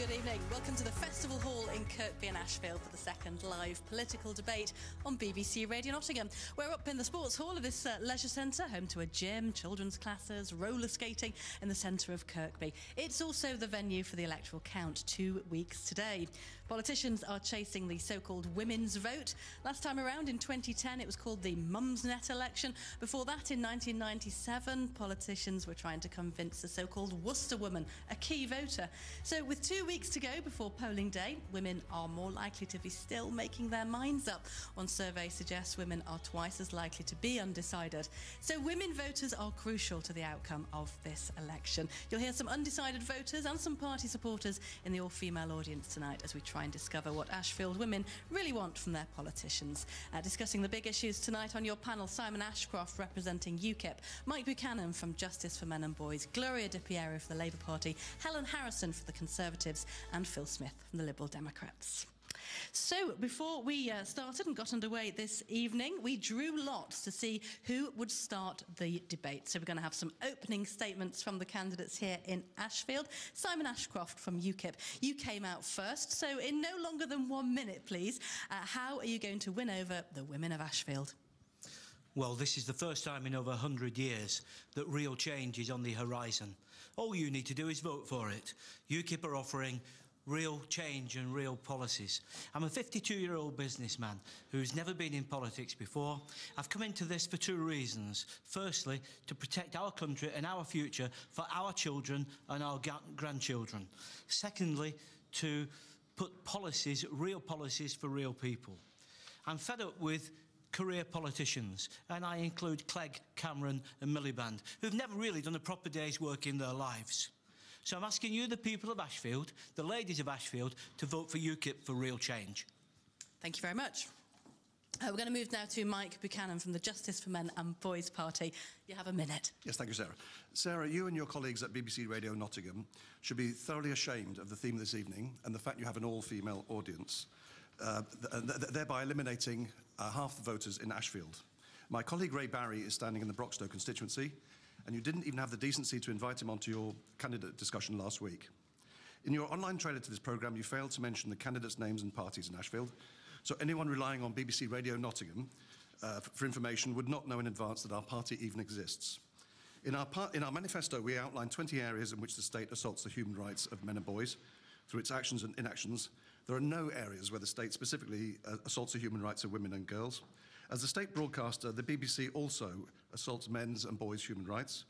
Good evening. Welcome to the Festival Hall in Kirkby and Ashfield for the second live political debate on BBC Radio Nottingham. We're up in the sports hall of this leisure centre, home to a gym, children's classes, roller skating in the centre of Kirkby. It's also the venue for the electoral count 2 weeks today. Politicians are chasing the so-called women's vote. Last time around in 2010 it was called the Mumsnet election. Before that in 1997 politicians were trying to convince the so-called Worcester woman, a key voter. So with 2 weeks to go before polling day, women are more likely to be still making their minds up. One survey suggests women are twice as likely to be undecided. So women voters are crucial to the outcome of this election. You'll hear some undecided voters and some party supporters in the all-female audience tonight as we try and discover what Ashfield women really want from their politicians. Discussing the big issues tonight on your panel, Simon Ashcroft representing UKIP, Mike Buchanan from Justice for Men and Boys, Gloria De Piero for the Labour Party, Helen Harrison for the Conservatives, and Phil Smith from the Liberal Democrats. So, before we started and got underway this evening, we drew lots to see who would start the debate. So we're going to have some opening statements from the candidates here in Ashfield. Simon Ashcroft from UKIP, you came out first, so in no longer than 1 minute, please, how are you going to win over the women of Ashfield? Well, this is the first time in over 100 years that real change is on the horizon. All you need to do is vote for it. UKIP are offering real change and real policies. I'm a 52-year-old businessman who's never been in politics before. I've come into this for two reasons. Firstly, to protect our country and our future for our children and our grandchildren. Secondly, to put policies, real policies for real people. I'm fed up with career politicians, and I include Clegg, Cameron and Miliband, who've never really done a proper day's work in their lives. So I'm asking you, the people of Ashfield, the ladies of Ashfield, to vote for UKIP for real change. Thank you very much. We're going to move now to Mike Buchanan from the Justice for Men and Boys Party. You have a minute. Yes, thank you, Sarah. Sarah, you and your colleagues at BBC Radio Nottingham should be thoroughly ashamed of the theme of this evening and the fact you have an all-female audience, thereby eliminating half the voters in Ashfield. My colleague Ray Barry is standing in the Broxtowe constituency, and you didn't even have the decency to invite him onto your candidate discussion last week. In your online trailer to this programme, you failed to mention the candidates' names and parties in Ashfield, so anyone relying on BBC Radio Nottingham for information would not know in advance that our party even exists. In our manifesto, we outline 20 areas in which the state assaults the human rights of men and boys through its actions and inactions. There are no areas where the state specifically assaults the human rights of women and girls. As the state broadcaster, the BBC also assaults men's and boys' human rights.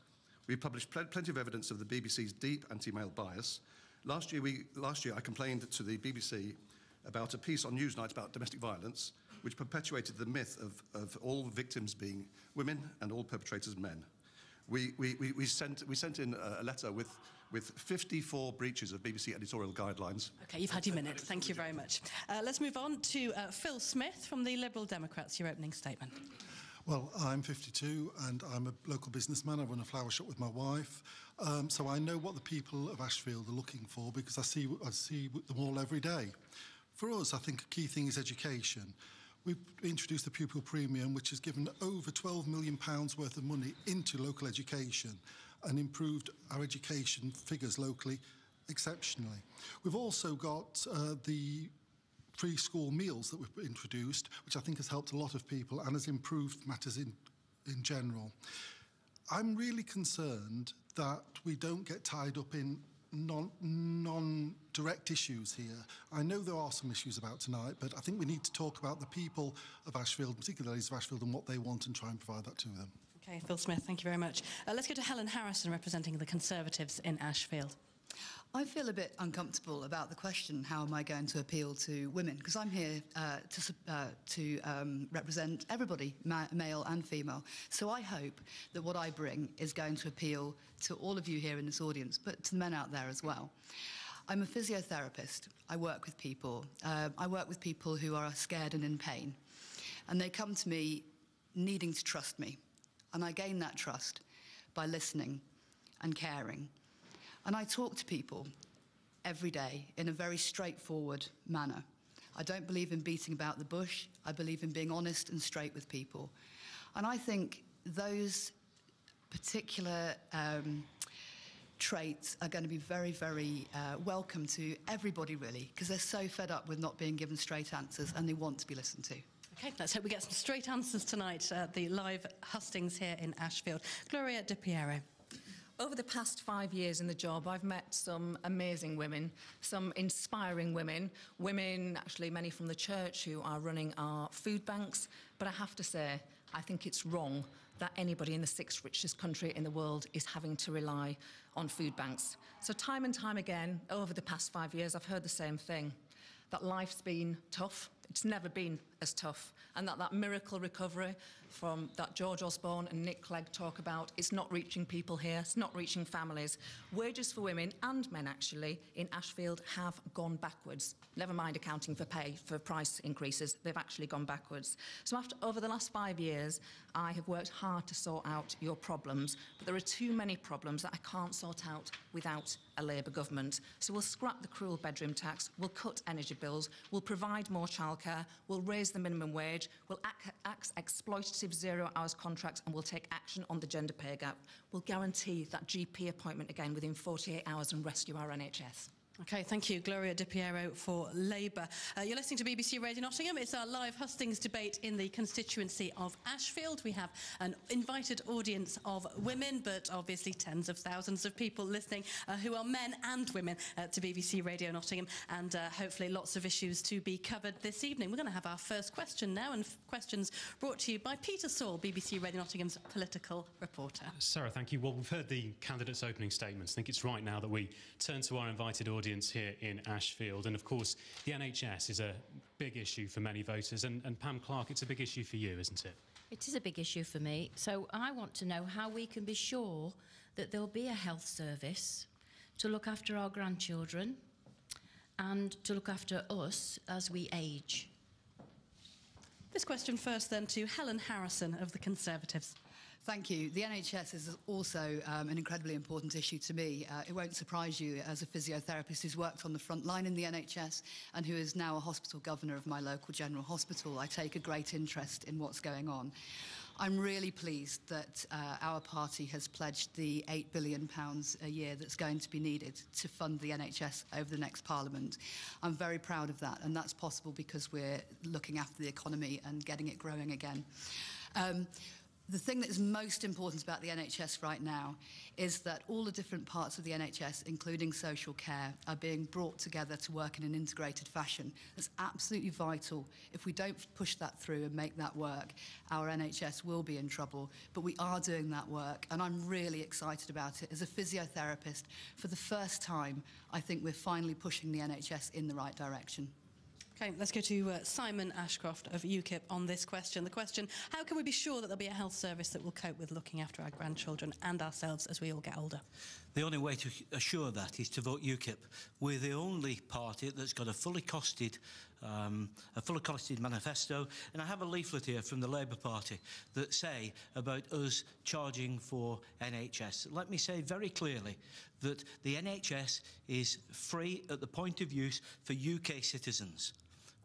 We've published plenty of evidence of the BBC's deep anti-male bias. Last year, I complained to the BBC about a piece on Newsnight about domestic violence, which perpetuated the myth of all victims being women and all perpetrators men. We sent in a letter with 54 breaches of BBC editorial guidelines. OK, you've had your minute. Thank you very much. Let's move on to Phil Smith from the Liberal Democrats, your opening statement. Well, I'm 52 and I'm a local businessman. I run a flower shop with my wife. So I know what the people of Ashfield are looking for because I see them all every day. For us, I think a key thing is education. We've introduced the pupil premium, which has given over £12 million worth of money into local education and improved our education figures locally exceptionally. We've also got the free school meals that we've introduced, which I think has helped a lot of people and has improved matters in general. I'm really concerned that we don't get tied up in non-direct issues here. I know there are some issues about tonight, but I think we need to talk about the people of Ashfield, particularly the ladies of Ashfield, and what they want and try and provide that to them. OK, Phil Smith, thank you very much. Let's go to Helen Harrison representing the Conservatives in Ashfield. I feel a bit uncomfortable about the question, how am I going to appeal to women? Because I'm here to represent everybody, male and female. So I hope that what I bring is going to appeal to all of you here in this audience, but to the men out there as well. I'm a physiotherapist. I work with people. I work with people who are scared and in pain. And they come to me needing to trust me. And I gain that trust by listening and caring. And I talk to people every day in a very straightforward manner. I don't believe in beating about the bush. I believe in being honest and straight with people. And I think those particular traits are going to be very, very welcome to everybody, really, because they're so fed up with not being given straight answers and they want to be listened to. OK, let's hope we get some straight answers tonight at the live hustings here in Ashfield. Gloria De Piero. Over the past 5 years in the job, I've met some amazing women, some inspiring women, actually many from the church who are running our food banks. But I have to say, I think it's wrong that anybody in the 6th richest country in the world is having to rely on food banks. So time and time again, over the past 5 years, I've heard the same thing, that life's been tough. It's never been as tough. And that miracle recovery from that George Osborne and Nick Clegg talk about, it's not reaching people here, it's not reaching families. Wages for women and men, actually, in Ashfield have gone backwards. Never mind accounting for pay, for price increases, they've actually gone backwards. So over the last 5 years, I have worked hard to sort out your problems, but there are too many problems that I can't sort out without a Labour government. So we'll scrap the cruel bedroom tax, we'll cut energy bills, we'll provide more childcare, we'll raise the minimum wage, we'll axe exploitative 0 hours contracts, and we'll take action on the gender pay gap. We'll guarantee that GP appointment again within 48 hours and rescue our NHS. OK, thank you, Gloria De Piero for Labour. You're listening to BBC Radio Nottingham. It's our live hustings debate in the constituency of Ashfield. We have an invited audience of women, but obviously tens of thousands of people listening who are men and women to BBC Radio Nottingham, and hopefully lots of issues to be covered this evening. We're going to have our first question now, and questions brought to you by Peter Saul, BBC Radio Nottingham's political reporter. Sarah, thank you. Well, we've heard the candidates' opening statements. I think it's right now that we turn to our invited audience here in Ashfield. And of course, the NHS is a big issue for many voters. And Pam Clark, it's a big issue for you, isn't it? It is a big issue for me. So I want to know how we can be sure that there'll be a health service to look after our grandchildren and to look after us as we age. This question first then to Helen Harrison of the Conservatives. Thank you. The NHS is also an incredibly important issue to me. It won't surprise you, as a physiotherapist who's worked on the front line in the NHS and who is now a hospital governor of my local general hospital, I take a great interest in what's going on. I'm really pleased that our party has pledged the £8 billion a year that's going to be needed to fund the NHS over the next Parliament. I'm very proud of that, and that's possible because we're looking after the economy and getting it growing again. The thing that is most important about the NHS right now is that all the different parts of the NHS, including social care, are being brought together to work in an integrated fashion. That's absolutely vital. If we don't push that through and make that work, our NHS will be in trouble. But we are doing that work, and I'm really excited about it. As a physiotherapist, for the first time, I think we're finally pushing the NHS in the right direction. OK, let's go to Simon Ashcroft of UKIP on this question. The question, how can we be sure that there'll be a health service that will cope with looking after our grandchildren and ourselves as we all get older? The only way to assure that is to vote UKIP. We're the only party that's got a fully costed manifesto, and I have a leaflet here from the Labour Party that say about us charging for NHS. Let me say very clearly that the NHS is free at the point of use for UK citizens.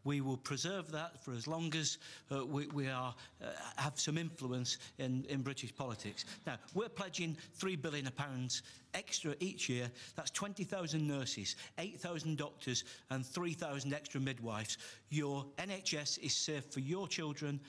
We will preserve that for as long as we have some influence in British politics. Now, we're pledging £3 billion extra each year. That's 20,000 nurses, 8,000 doctors and 3,000 extra midwives. Your NHS is safe for your children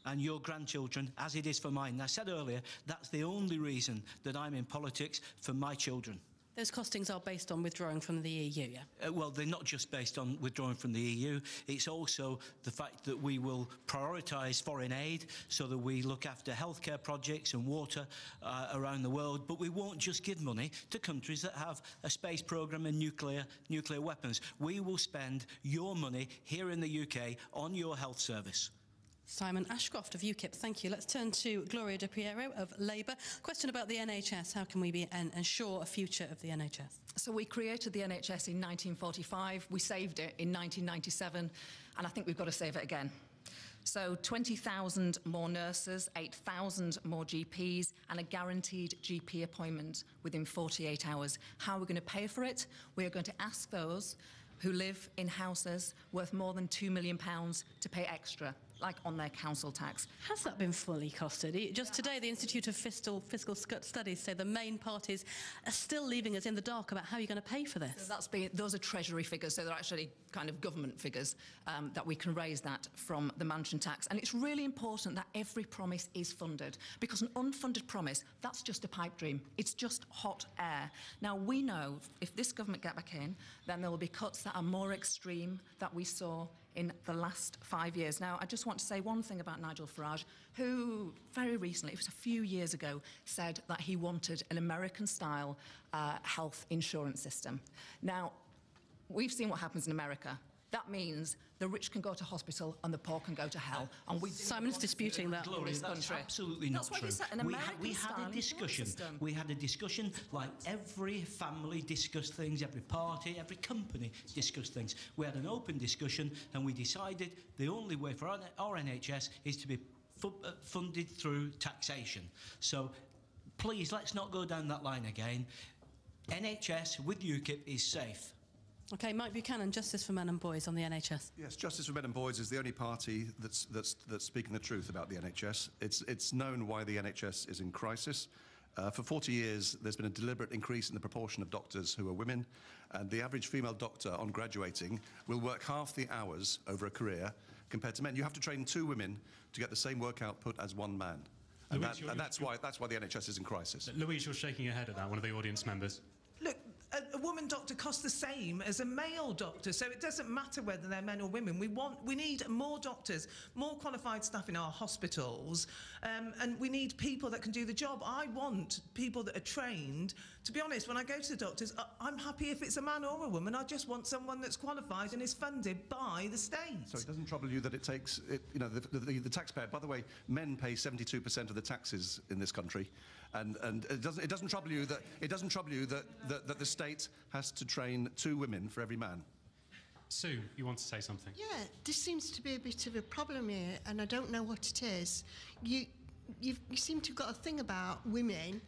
and your grandchildren, as it is for mine. And I said earlier, that's the only reason that I'm in politics, for my children. Those costings are based on withdrawing from the EU, yeah? Well, they're not just based on withdrawing from the EU. It's also the fact that we will prioritise foreign aid so that we look after healthcare projects and water around the world. But we won't just give money to countries that have a space programme and nuclear weapons. We will spend your money here in the UK on your health service. Simon Ashcroft of UKIP, thank you. Let's turn to Gloria De Piero of Labour. Question about the NHS. How can we ensure a future of the NHS? So we created the NHS in 1945, we saved it in 1997, and I think we've got to save it again. So 20,000 more nurses, 8,000 more GPs, and a guaranteed GP appointment within 48 hours. How are we going to pay for it? We are going to ask those who live in houses worth more than £2 million to pay extra like on their council tax. Has that been fully costed? Just today, the Institute of Fiscal Studies say the main parties are still leaving us in the dark about how you're going to pay for this. So those are Treasury figures, so they're actually kind of government figures that we can raise that from the mansion tax. And it's really important that every promise is funded, because an unfunded promise, that's just a pipe dream. It's just hot air. Now, we know if this government get back in, then there will be cuts that are more extreme that we saw in the last 5 years. Now, I just want to say one thing about Nigel Farage, who very recently, it was a few years ago, said that he wanted an American-style health insurance system. Now, we've seen what happens in America. That means the rich can go to hospital and the poor can go to hell. And Simon's disputing that. Gloria, that's absolutely not true. We had a discussion. We had a discussion like every family discussed things, every party, every company discussed things. We had an open discussion and we decided the only way for our NHS is to be funded through taxation. So please, let's not go down that line again. NHS with UKIP is safe. OK, Mike Buchanan, Justice for Men and Boys on the NHS. Yes, Justice for Men and Boys is the only party that's speaking the truth about the NHS. It's known why the NHS is in crisis. For 40 years, there's been a deliberate increase in the proportion of doctors who are women, and the average female doctor on graduating will work half the hours over a career compared to men. You have to train 2 women to get the same work output as 1 man. And, that's why the NHS is in crisis. Louise, you're shaking your head at that, one of the audience members. Look, a woman doctor costs the same as a male doctor, so it doesn't matter whether they're men or women. We need more doctors, more qualified staff in our hospitals, and we need people that can do the job. I want people that are trained. To be honest, when I go to the doctors, I'm happy if it's a man or a woman. I just want someone that's qualified and is funded by the state. So it doesn't trouble you that it takes, the taxpayer. By the way, men pay 72% of the taxes in this country. And it doesn't trouble you that the state has to train 2 women for every man. Sue, you want to say something? Yeah, this seems to be a bit of a problem here, and I don't know what it is. You seem to have got a thing about women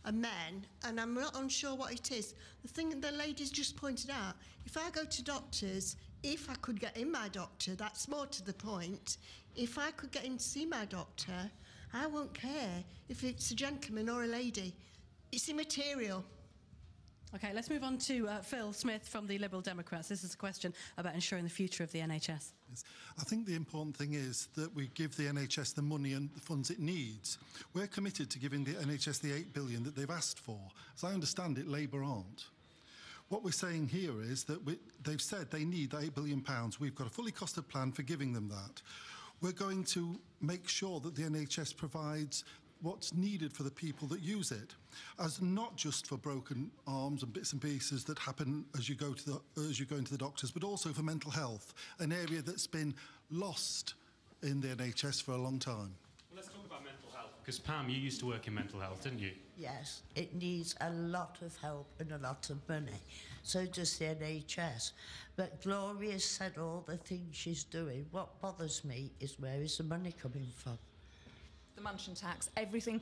and men, and I'm not unsure what it is. The thing the ladies just pointed out, if I go to doctors, if I could get in my doctor, that's more to the point, if I could get in to see my doctor, I won't care if it's a gentleman or a lady. It's immaterial. OK, let's move on to Phil Smith from the Liberal Democrats. This is a question about ensuring the future of the NHS. Yes. I think the important thing is that we give the NHS the money and the funds it needs. We're committed to giving the NHS the £8 billion that they've asked for. As I understand it, Labour aren't. What we're saying here is that they've said they need that £8 billion. We've got a fully costed plan for giving them that. We're going to make sure that the NHS provides what's needed for the people that use it, as not just for broken arms and bits and pieces that happen as you go into the doctors, but also for mental health, an area that's been lost in the NHS for a long time. Well, let's talk about mental health, because Pam, you used to work in mental health, didn't you? Yes, it needs a lot of help and a lot of money. So does the NHS. But Gloria said all the things she's doing. What bothers me is where is the money coming from? The mansion tax, everything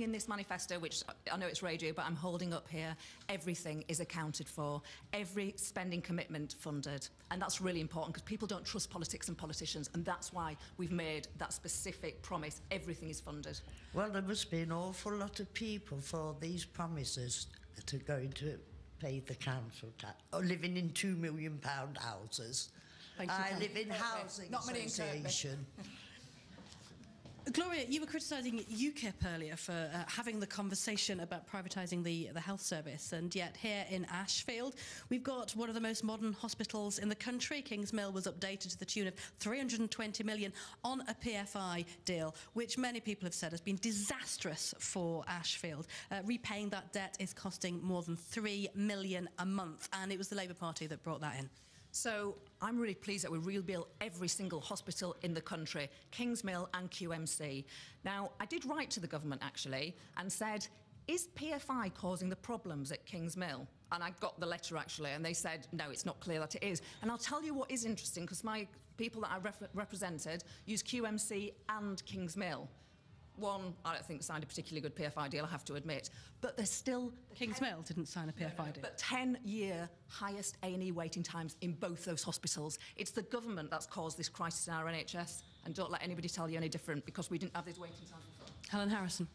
in this manifesto, which I know it's radio, but I'm holding up here, everything is accounted for, every spending commitment funded. And that's really important because people don't trust politics and politicians, and that's why we've made that specific promise. Everything is funded. Well, there must be an awful lot of people for these promises that are going to pay the council tax, or living in £2 million houses. I live in housing association. Gloria, you were criticising UKIP earlier for having the conversation about privatising the health service, and yet here in Ashfield we've got one of the most modern hospitals in the country. Kings Mill was updated to the tune of $320 million on a PFI deal, which many people have said has been disastrous for Ashfield. Repaying that debt is costing more than $3 million a month, and it was the Labour Party that brought that in. So I'm really pleased that we rebuilt every single hospital in the country, Kings Mill and QMC. Now, I did write to the government, actually, and said, is PFI causing the problems at Kings Mill? And I got the letter, actually, and they said, no, it's not clear that it is. And I'll tell you what is interesting, because my people that I represented use QMC and Kings Mill. One, I don't think signed a particularly good PFI deal, I have to admit. But there's still... Kings Mill didn't sign a PFI deal. But 10-year highest A&E waiting times in both those hospitals. It's the government that's caused this crisis in our NHS. and don't let anybody tell you any different, because we didn't have these waiting times before. Helen Harrison.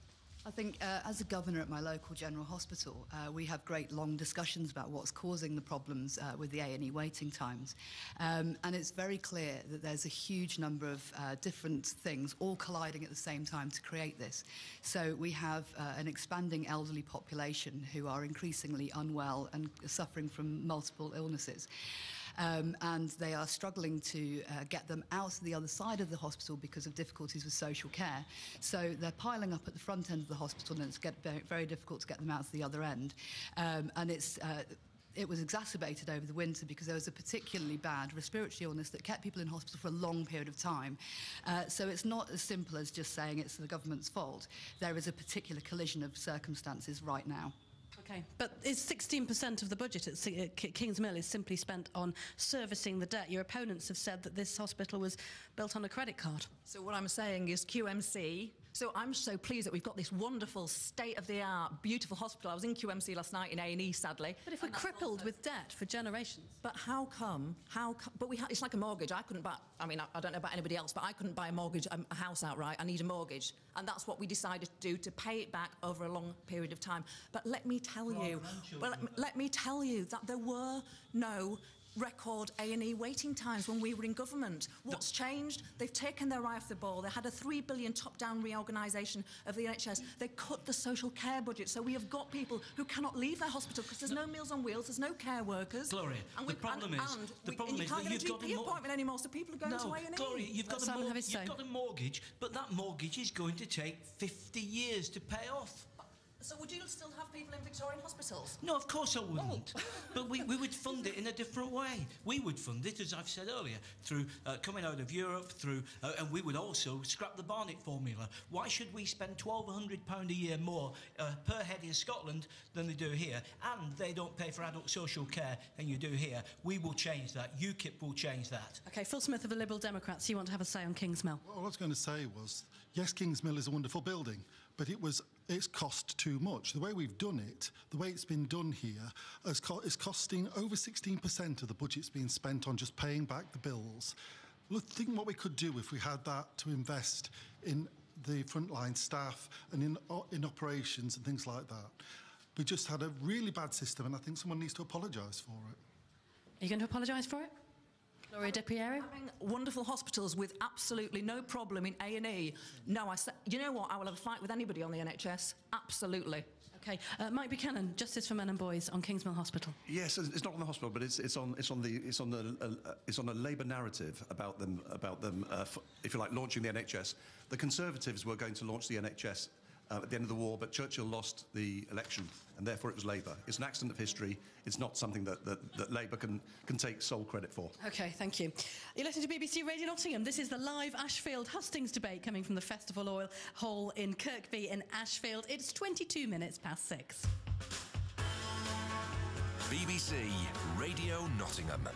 I think as a governor at my local general hospital, we have great long discussions about what's causing the problems with the A&E waiting times. And it's very clear that there's a huge number of different things all colliding at the same time to create this. So we have an expanding elderly population who are increasingly unwell and suffering from multiple illnesses. And they are struggling to get them out to the other side of the hospital because of difficulties with social care. So they're piling up at the front end of the hospital, and it's very difficult to get them out to the other end. And it was exacerbated over the winter because there was a particularly bad respiratory illness that kept people in hospital for a long period of time. So it's not as simple as just saying it's the government's fault. There is a particular collision of circumstances right now. Okay, but is 16% of the budget at King's Mill is simply spent on servicing the debt? Your opponents have said that this hospital was built on a credit card. So what I'm saying is QMC. So I'm so pleased that we've got this wonderful, state-of-the-art, beautiful hospital. I was in QMC last night in A&E, sadly. But if we're crippled with debt for generations. But how come? But it's like a mortgage. I couldn't buy, I mean, I don't know about anybody else, but I couldn't buy a house outright. I need a mortgage. And that's what we decided to do, to pay it back over a long period of time. But let me tell you, let me tell you that there were no record A&E waiting times when we were in government. What's changed? They've taken their eye off the ball. They had a £3 billion top-down reorganisation of the NHS. They cut the social care budget, so we have got people who cannot leave their hospital because there's no Meals on Wheels, there's no care workers. Gloria, the problem is that you can't get a GP appointment anymore, so people are going to A&E. Gloria, you've got a mortgage, but that mortgage is going to take 50 years to pay off. So would you still have people in Victorian hospitals? No, of course I wouldn't. But we would fund it in a different way. We would fund it, as I've said earlier, through coming out of Europe, and we would also scrap the Barnett formula. Why should we spend £1,200 a year more per head in Scotland than they do here? And they don't pay for adult social care than you do here. We will change that. UKIP will change that. OK, Phil Smith of the Liberal Democrats, you want to have a say on King's Mill? Well, what I was going to say was, yes, King's Mill is a wonderful building, but it's cost too much. The way we've done it, the way it's been done here, is costing over 16% of the budget's being spent on just paying back the bills. Look, think what we could do if we had that to invest in the frontline staff and in operations and things like that. We just had a really bad system, and I think someone needs to apologise for it. Are you going to apologise for it? Gloria De Piero? Having wonderful hospitals with absolutely no problem in A&E. No, you know what? I will have a fight with anybody on the NHS. Absolutely. OK. Mike Buchanan, Justice for Men and Boys on King's Mill Hospital. Yes, it's not on the hospital, but it's on a Labour narrative about them, if you like, launching the NHS. The Conservatives were going to launch the NHS at the end of the war, but Churchill lost the election, and therefore it was Labour. It's an accident of history. It's not something that Labour can take sole credit for. OK, thank you. You're listening to BBC Radio Nottingham. This is the live Ashfield hustings debate coming from the Festival Hall in Kirkby in Ashfield. It's 22 minutes past 6. BBC Radio Nottingham.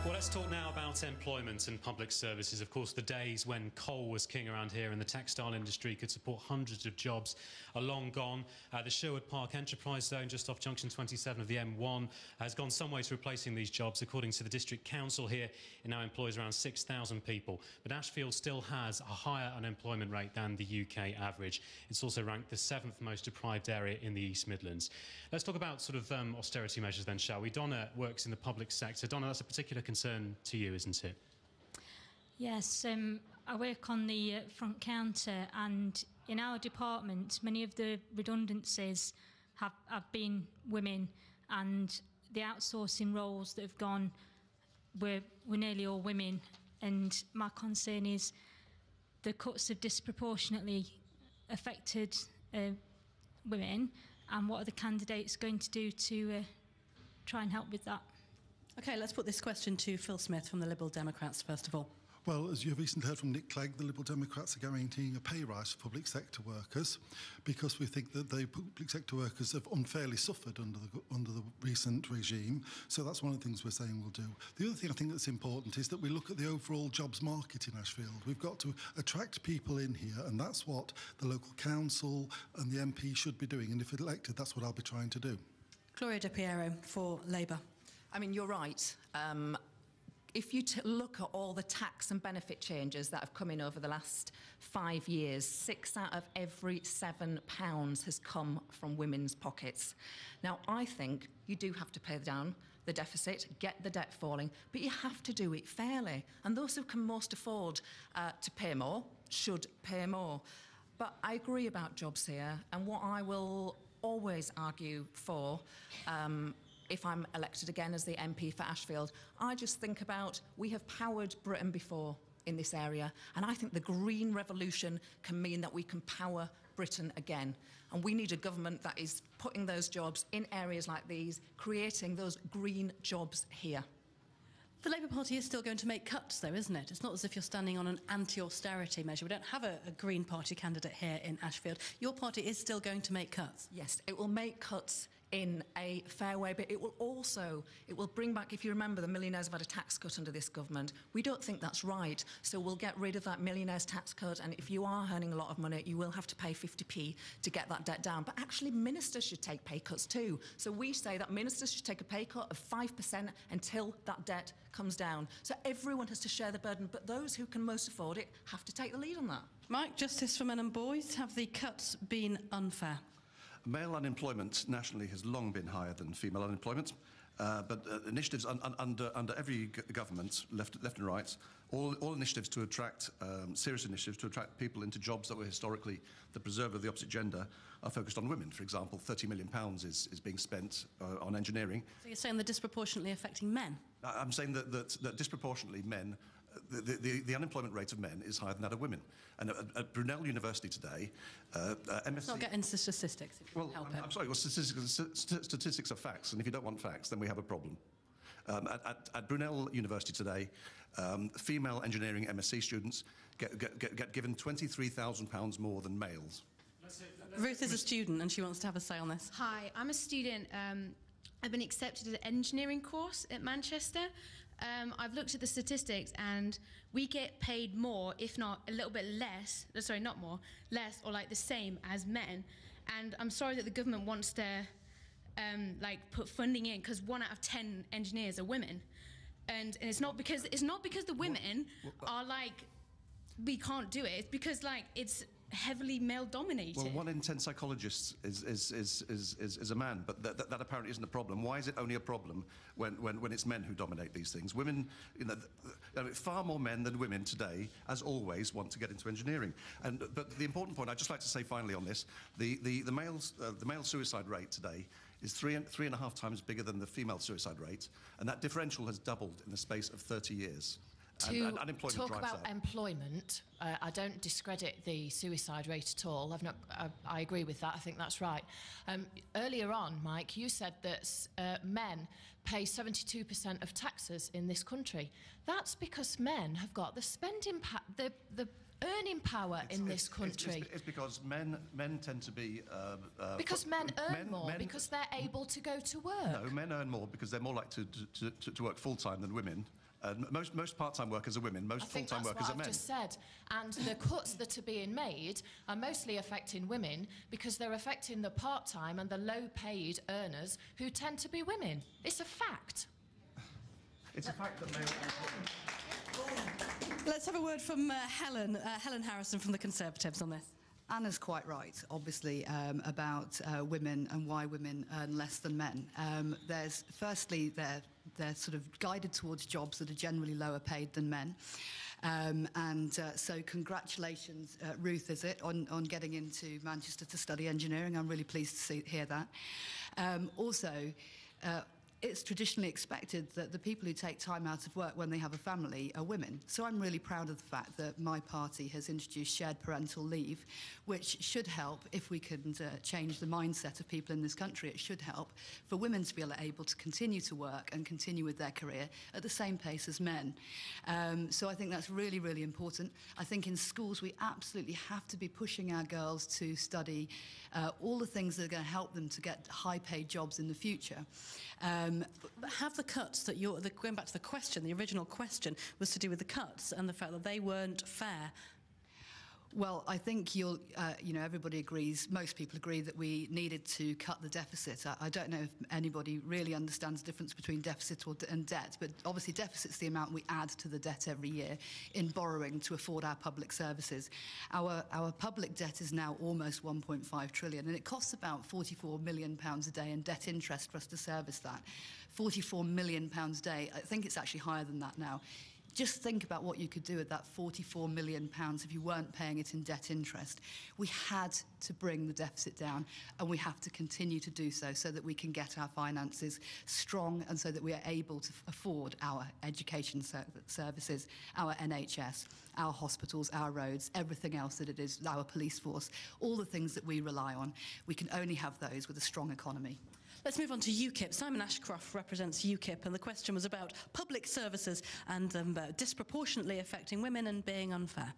Well, let's talk now about employment and public services. Of course, the days when coal was king around here and the textile industry could support hundreds of jobs are long gone. The Sherwood Park Enterprise Zone, just off junction 27 of the M1, has gone some way to replacing these jobs. According to the District Council here, it now employs around 6,000 people. But Ashfield still has a higher unemployment rate than the UK average. It's also ranked the 7th most deprived area in the East Midlands. Let's talk about sort of austerity measures then, shall we? Donna works in the public sector. Donna, that's a particular concern to you, isn't it? Yes, I work on the front counter, and in our department many of the redundancies have been women, and the outsourcing roles that have gone were nearly all women, and my concern is the cuts have disproportionately affected women, and what are the candidates going to do to try and help with that? OK, let's put this question to Phil Smith from the Liberal Democrats, first of all. Well, as you've recently heard from Nick Clegg, the Liberal Democrats are guaranteeing a pay rise for public sector workers because we think that the public sector workers have unfairly suffered under the recent regime. So that's one of the things we're saying we'll do. The other thing I think that's important is that we look at the overall jobs market in Ashfield. We've got to attract people in here, and that's what the local council and the MP should be doing. And if elected, that's what I'll be trying to do. Gloria De Piero for Labour. I mean, you're right. if you look at all the tax and benefit changes that have come in over the last 5 years, 6 out of every £7 has come from women's pockets. Now, I think you do have to pay down the deficit, get the debt falling, but you have to do it fairly. And those who can most afford to pay more should pay more. But I agree about jobs here, and what I will always argue for, if I'm elected again as the MP for Ashfield, I just think about, we have powered Britain before in this area, and I think the green revolution can mean that we can power Britain again. And we need a government that is putting those jobs in areas like these, creating those green jobs here. The Labour Party is still going to make cuts, though, isn't it? It's not as if you're standing on an anti-austerity measure. We don't have a Green Party candidate here in Ashfield. Your party is still going to make cuts? Yes, it will make cuts in a fair way, but it will bring back, if you remember, the millionaires have had a tax cut under this government. We don't think that's right, so we'll get rid of that millionaires tax cut, and if you are earning a lot of money, you will have to pay 50p to get that debt down. But actually, ministers should take pay cuts too. So we say that ministers should take a pay cut of 5% until that debt comes down. So everyone has to share the burden, but those who can most afford it have to take the lead on that. Mike, Justice for Men and Boys, have the cuts been unfair? Male unemployment nationally has long been higher than female unemployment, but initiatives under every government, left and right, all initiatives to attract, serious initiatives to attract people into jobs that were historically the preserver of the opposite gender, are focused on women. For example, £30 million is being spent on engineering. So you're saying they're disproportionately affecting men? I'm saying that disproportionately men, the unemployment rate of men is higher than that of women. And at Brunel University today, MSc... Let's not get into statistics, if you can help it. I'm sorry, well, statistics are facts, and if you don't want facts, then we have a problem. At Brunel University today, female engineering MSc students get given £23,000 more than males. Ruth is a student, and she wants to have a say on this. Hi, I'm a student. I've been accepted to the engineering course at Manchester. I've looked at the statistics, and we get paid more, if not a little bit less, sorry, not more, less or like the same as men. And I'm sorry that the government wants to put funding in, because 1 out of 10 engineers are women. And it's not because the women are like, we can't do it. It's because it's heavily male dominated. Well, 1 in 10 psychologists is a man, but that apparently isn't a problem. Why is it only a problem when it's men who dominate these things? Women, far more men than women today, as always, want to get into engineering. But the important point I'd just like to say finally on this: the male suicide rate today is 3.5 times bigger than the female suicide rate, and that differential has doubled in the space of 30 years. To talk about employment, I don't discredit the suicide rate at all. I agree with that. I think that's right. Earlier on, Mike, you said that men pay 72% of taxes in this country. That's because men have got the spending the earning power in this country. It's because men tend to be... because men earn more, because they're able to go to work. No, men earn more because they're more likely to work full-time than women. Most part-time workers are women, most full-time workers are men. I think that's what I've just said. And the cuts that are being made are mostly affecting women because they're affecting the part-time and the low-paid earners who tend to be women. It's a fact. It's a fact that male... Let's have a word from Helen Harrison from the Conservatives on this. Anna's quite right, obviously, about women and why women earn less than men. Firstly, they're sort of guided towards jobs that are generally lower paid than men. So congratulations, Ruth, is it, on getting into Manchester to study engineering. I'm really pleased to hear that. It's traditionally expected that the people who take time out of work when they have a family are women. So I'm really proud of the fact that my party has introduced shared parental leave, which should help, if we can change the mindset of people in this country, it should help for women to be able to continue to work and continue with their career at the same pace as men. So I think that's really, really important. I think in schools we absolutely have to be pushing our girls to study all the things that are going to help them to get high-paid jobs in the future. But have the cuts that going back to the question, the original question was to do with the cuts and the fact that they weren't fair. Well, I think everybody agrees, most people agree that we needed to cut the deficit. I don't know if anybody really understands the difference between deficit and debt, but obviously deficit's the amount we add to the debt every year in borrowing to afford our public services. Our public debt is now almost 1.5 trillion, and it costs about £44 million a day in debt interest for us to service that. £44 million a day. I think it's actually higher than that now. Just think about what you could do with that £44 million if you weren't paying it in debt interest. We had to bring the deficit down, and we have to continue to do so that we can get our finances strong and so that we are able to afford our education services, our NHS, our hospitals, our roads, everything else that it is, our police force, all the things that we rely on. We can only have those with a strong economy. Let's move on to UKIP. Simon Ashcroft represents UKIP, and the question was about public services and disproportionately affecting women and being unfair.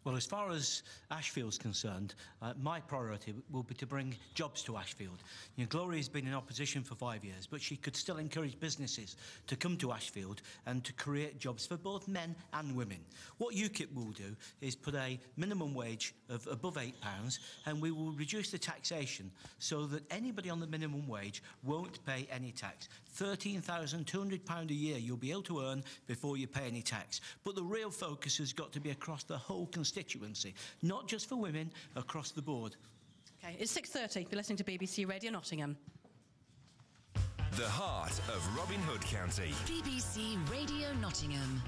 Well, as far as Ashfield's concerned, my priority will be to bring jobs to Ashfield. Gloria's been in opposition for 5 years, but she could still encourage businesses to come to Ashfield and to create jobs for both men and women. What UKIP will do is put a minimum wage of above £8, and we will reduce the taxation so that anybody on the minimum wage won't pay any tax. £13,200 a year you'll be able to earn before you pay any tax. But the real focus has got to be across the whole constituency, not just for women, across the board. OK, it's 6:30. You're listening to BBC Radio Nottingham. The heart of Robin Hood County. BBC Radio Nottingham.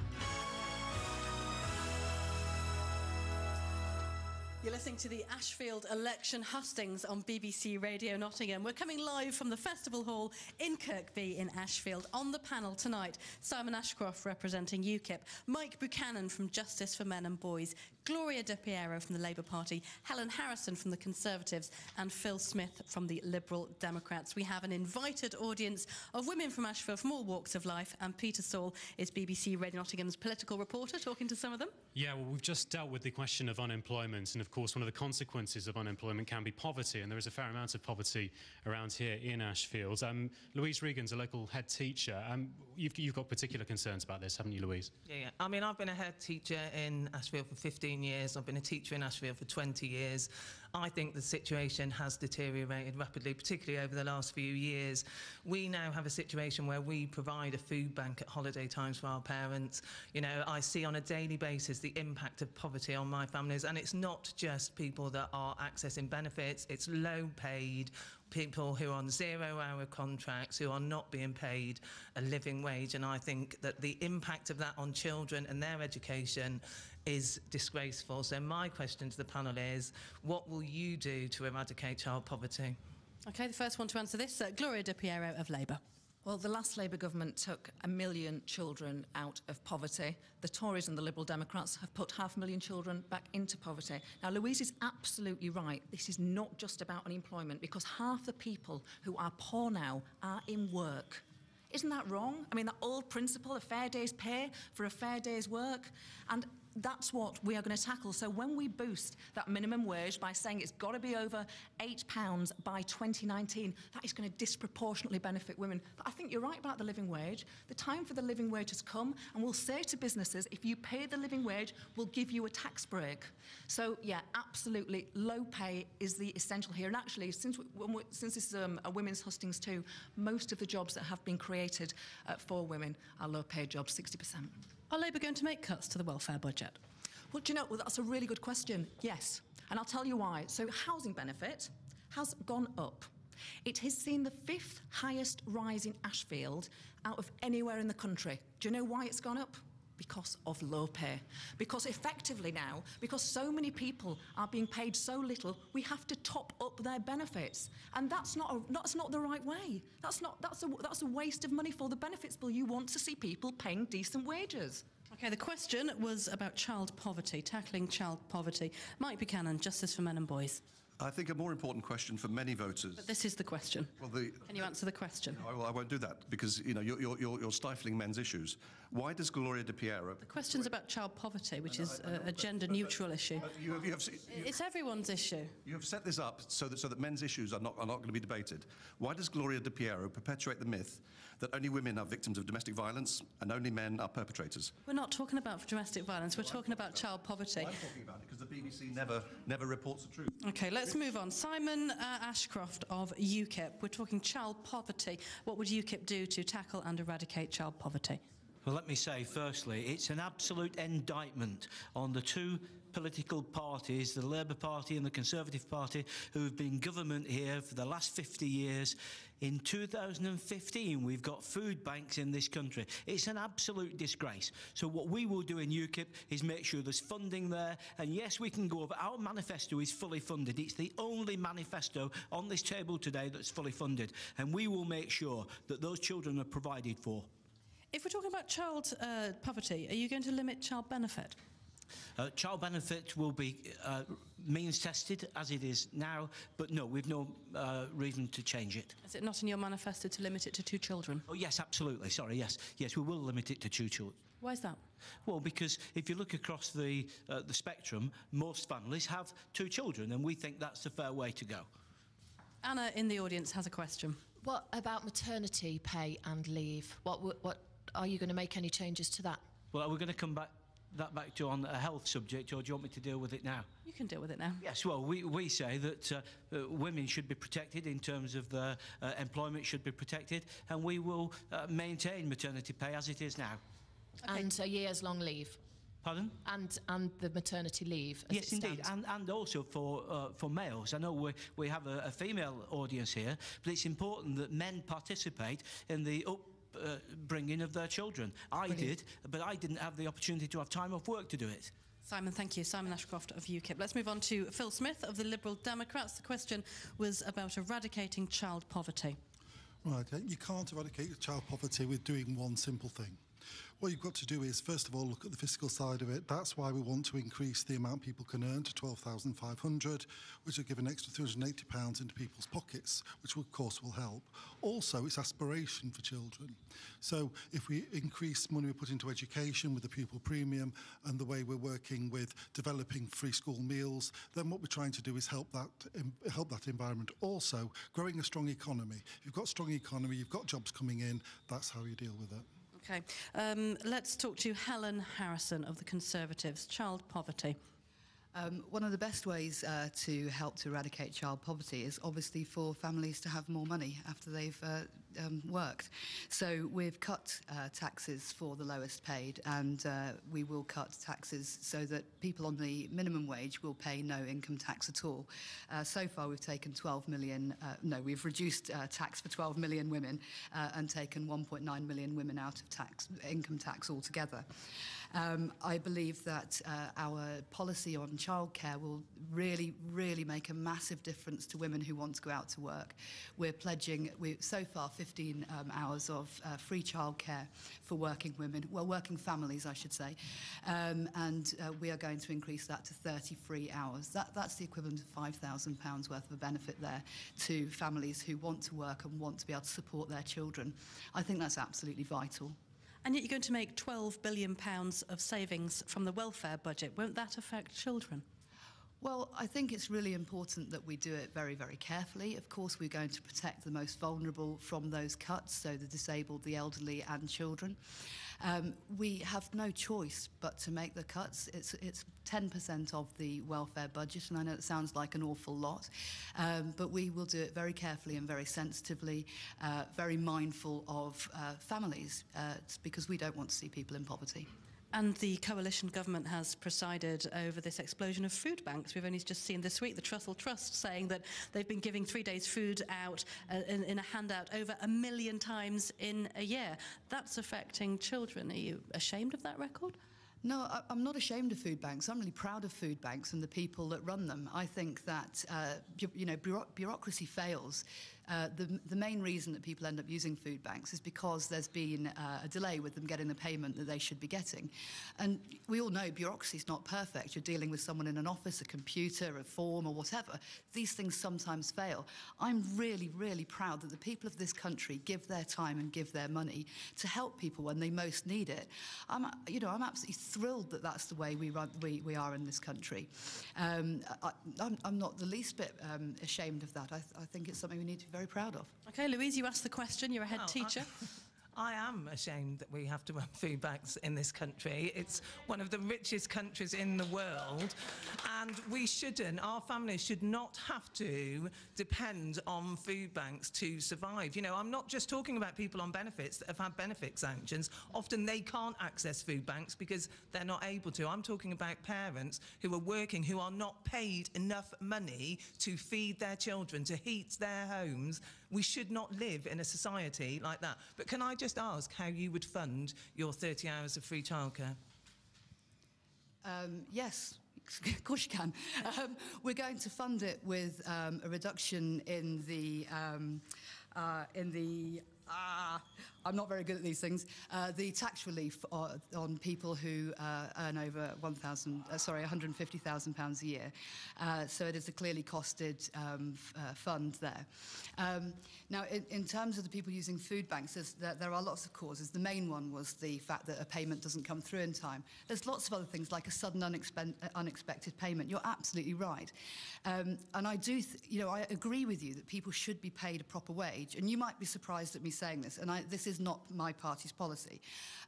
You're listening to the Ashfield election hustings on BBC Radio Nottingham. We're coming live from the Festival Hall in Kirkby in Ashfield. On the panel tonight, Simon Ashcroft representing UKIP, Mike Buchanan from Justice for Men and Boys, Gloria De Piero from the Labour Party, Helen Harrison from the Conservatives, and Phil Smith from the Liberal Democrats. We have an invited audience of women from Ashfield from all walks of life, and Peter Saul is BBC Radio Nottingham's political reporter, talking to some of them. Yeah, well, we've just dealt with the question of unemployment, and of course one of the consequences of unemployment can be poverty, and there is a fair amount of poverty around here in Ashfield. Louise Regan's a local head teacher. You've got particular concerns about this, haven't you, Louise? Yeah. I mean, I've been a head teacher in Ashfield for 15 years. I've been a teacher in Ashfield for 20 years. I think the situation has deteriorated rapidly, particularly over the last few years. We now have a situation where we provide a food bank at holiday times for our parents. I see on a daily basis the impact of poverty on my families, and it's not just people that are accessing benefits, it's low-paid people who are on 0-hour contracts, who are not being paid a living wage, and I think that the impact of that on children and their education is disgraceful. So my question to the panel is, what will you do to eradicate child poverty? OK, the first one to answer this, Gloria De Piero of Labour. Well, the last Labour government took 1 million children out of poverty. The Tories and the Liberal Democrats have put 500,000 children back into poverty. Now, Louise is absolutely right. This is not just about unemployment, because half the people who are poor now are in work. Isn't that wrong? I mean, that old principle, a fair day's pay for a fair day's work. And that's what we are going to tackle. So when we boost that minimum wage by saying it's got to be over £8 by 2019, that is going to disproportionately benefit women. But I think you're right about the living wage. The time for the living wage has come, and we'll say to businesses, if you pay the living wage, we'll give you a tax break. So, yeah, absolutely, low pay is the essential here. And actually, since this is a women's hustings too, most of the jobs that have been created for women are low-paid jobs, 60%. Are Labour going to make cuts to the welfare budget? Well, do you know, that's a really good question. Yes, and I'll tell you why. So housing benefit has gone up. It has seen the 5th highest rise in Ashfield out of anywhere in the country. Do you know why it's gone up? Because of low pay. Because effectively now, because so many people are being paid so little, we have to top up their benefits, and that's not the right way. That's a waste of money for the benefits bill. You want to see people paying decent wages. OK, the question was about child poverty, tackling child poverty. Mike Buchanan, Justice for Men and Boys. I think a more important question for many voters... But this is the question. Well, can you answer the question? No, I won't do that, because you're stifling men's issues. Why does Gloria De Piero... The question's about child poverty, which is a gender-neutral issue. It's everyone's issue. You have set this up so that men's issues are not going to be debated. Why does Gloria De Piero perpetuate the myth that only women are victims of domestic violence and only men are perpetrators? We're not talking about domestic violence, we're talking about child poverty. I'm talking about it because the BBC never reports the truth. OK, let's move on. Simon Ashcroft of UKIP. We're talking child poverty. What would UKIP do to tackle and eradicate child poverty? Well, let me say, firstly, it's an absolute indictment on the two political parties, the Labour Party and the Conservative Party, who have been in government here for the last 50 years. In 2015, we've got food banks in this country. It's an absolute disgrace. So what we will do in UKIP is make sure there's funding there. And yes, we can go over. Our manifesto is fully funded. It's the only manifesto on this table today that's fully funded. And we will make sure that those children are provided for. If we're talking about child poverty, are you going to limit child benefit? Child benefit will be means tested as it is now, but no, we've no reason to change it. Is it not in your manifesto to limit it to 2 children? Oh yes, absolutely. Sorry, yes, we will limit it to 2 children. Why is that? Well, because if you look across the spectrum, most families have 2 children, and we think that's a fair way to go. Anna in the audience has a question. What about maternity pay and leave? What are you going to make any changes to that? Well, are we going to come back to on a health subject, or do you want me to deal with it now? You can deal with it now. Yes, well, we say that women should be protected in terms of their employment should be protected, and we will maintain maternity pay as it is now. Okay. And a year's long leave. Pardon? And the maternity leave. As yes, it stands. indeed, and also for males. I know we have a female audience here, but it's important that men participate in the upbringing of their children. I did, but I didn't have the opportunity to have time off work to do it. Simon, thank you. Simon Ashcroft of UKIP. Let's move on to Phil Smith of the Liberal Democrats. The question was about eradicating child poverty. Right, you can't eradicate child poverty with doing one simple thing. What you've got to do is, first of all, look at the fiscal side of it. That's why we want to increase the amount people can earn to £12,500, which will give an extra £380 into people's pockets, which, of course, will help. Also, it's aspiration for children. So if we increase money we put into education with the pupil premium and the way we're working with developing free school meals, then what we're trying to do is help that environment. Also, growing a strong economy. If you've got a strong economy, you've got jobs coming in, that's how you deal with it. OK. Let's talk to Helen Harrison of the Conservatives. Child poverty. One of the best ways to help to eradicate child poverty is obviously for families to have more money after they've worked. So we've cut taxes for the lowest paid, and we will cut taxes so that people on the minimum wage will pay no income tax at all. So far we've taken 12 million, we've reduced tax for 12 million women and taken 1.9 million women out of income tax altogether. I believe that our policy on childcare will really, really make a massive difference to women who want to go out to work. We're pledging, so far, 15 hours of free childcare for working women, well, working families, I should say, and we are going to increase that to 30 free hours. That's the equivalent of £5,000 worth of a benefit there to families who want to work and want to be able to support their children. I think that's absolutely vital. And yet you're going to make £12 billion of savings from the welfare budget. Won't that affect children? Well, I think it's really important that we do it very, very carefully. Of course, we're going to protect the most vulnerable from those cuts, so the disabled, the elderly and children. We have no choice but to make the cuts. It's 10% of the welfare budget, and I know it sounds like an awful lot, but we will do it very carefully and very sensitively, very mindful of families, because we don't want to see people in poverty. And the coalition government has presided over this explosion of food banks. We've only just seen this week the Trussell Trust saying that they've been giving 3 days food out in a handout over 1 million times in a year. That's affecting children. Are you ashamed of that record? No, I'm not ashamed of food banks. I'm really proud of food banks and the people that run them. I think that, bureaucracy fails The main reason that people end up using food banks is because there's been a delay with them getting the payment that they should be getting. And we all know bureaucracy is not perfect. You're dealing with someone in an office, a computer, a form or whatever. These things sometimes fail. I'm really, really proud that the people of this country give their time and give their money to help people when they most need it. I'm absolutely thrilled that that's the way we are in this country. I'm not the least bit ashamed of that. I think it's something we need to be very proud of. OK, Louise, you asked the question. You're a head teacher. I am ashamed that we have to run food banks in this country. It's one of the richest countries in the world, and we shouldn't, our families should not have to depend on food banks to survive. You know, I'm not just talking about people on benefits that have had benefit sanctions. Often they can't access food banks because they're not able to. I'm talking about parents who are working, who are not paid enough money to feed their children, to heat their homes. We should not live in a society like that. But can I just ask how you would fund your 30 hours of free childcare? Yes, of course you can. We're going to fund it with a reduction in the I'm not very good at these things. The tax relief on people who earn over £150,000 a year. So it is a clearly costed fund there. Now, in terms of the people using food banks, there are lots of causes. The main one was the fact that a payment doesn't come through in time. There's lots of other things, like a sudden unexpected payment. You're absolutely right. And I do, I agree with you that people should be paid a proper wage. And you might be surprised at me saying this, and this is not my party's policy.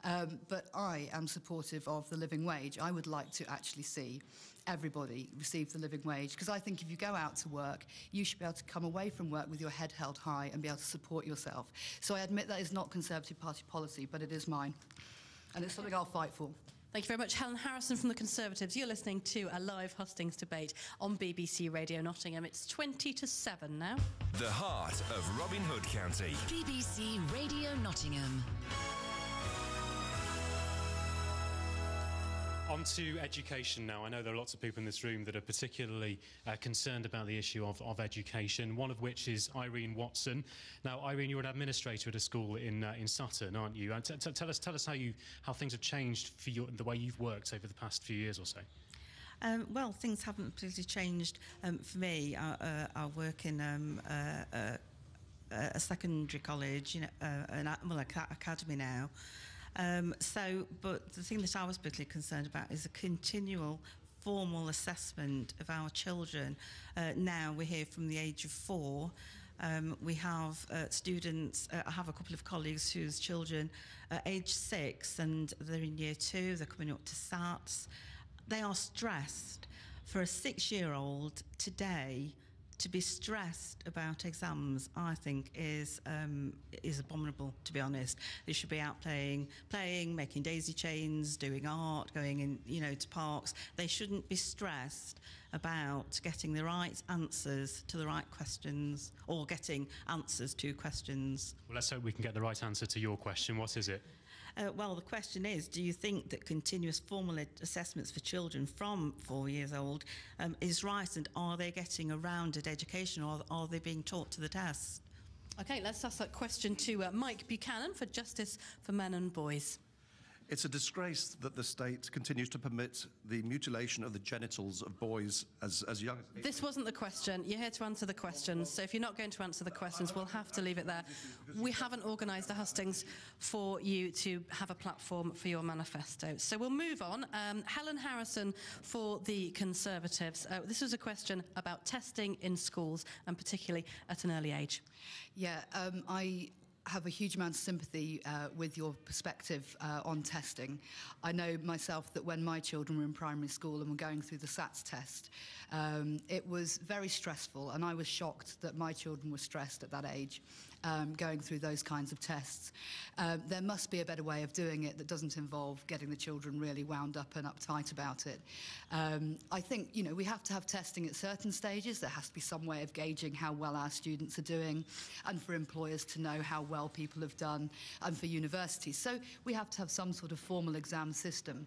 But I am supportive of the living wage. I would like to actually see everybody receive the living wage, because I think if you go out to work, you should be able to come away from work with your head held high and be able to support yourself. So I admit that is not Conservative Party policy, but it is mine. And it's something I'll fight for. Thank you very much. Helen Harrison from the Conservatives. You're listening to a live hustings debate on BBC Radio Nottingham. It's 20 to 7 now. The heart of Robin Hood County. BBC Radio Nottingham. On to education now. I know there are lots of people in this room that are particularly concerned about the issue of education, one of which is Irene Watson. Now, Irene, you're an administrator at a school in Sutton, aren't you? Tell us how things have changed for the way you've worked over the past few years or so. Well, things haven't particularly changed for me. I work in a secondary college, an academy now. But the thing that I was particularly concerned about is a continual formal assessment of our children. Now we're here from the age of 4. We have students, I have a couple of colleagues whose children are age 6 and they're in year 2, they're coming up to SATs. They are stressed. For a 6-year-old today, to be stressed about exams, I think, is abominable, to be honest. They should be out playing, making daisy chains, doing art, going in, to parks. They shouldn't be stressed about getting the right answers to the right questions or getting answers to questions. Well, let's hope we can get the right answer to your question. What is it? Well, the question is, do you think that continuous formal assessments for children from 4 years old is right, and are they getting a rounded education, or are they being taught to the test? OK, let's ask that question to Mike Buchanan for Justice for Men and Boys. It's a disgrace that the state continues to permit the mutilation of the genitals of boys as young as... This wasn't the question. You're here to answer the questions. So if you're not going to answer the questions, we'll have to leave it there. We haven't organised a hustings for you to have a platform for your manifesto. So we'll move on. Helen Harrison for the Conservatives. This was a question about testing in schools, and particularly at an early age. Yeah, I have a huge amount of sympathy with your perspective on testing. I know myself that when my children were in primary school and were going through the SATs test, it was very stressful, and I was shocked that my children were stressed at that age, going through those kinds of tests. There must be a better way of doing it that doesn't involve getting the children really wound up and uptight about it. I think, we have to have testing at certain stages. There has to be some way of gauging how well our students are doing, and for employers to know how well people have done, and for universities. So we have to have some sort of formal exam system.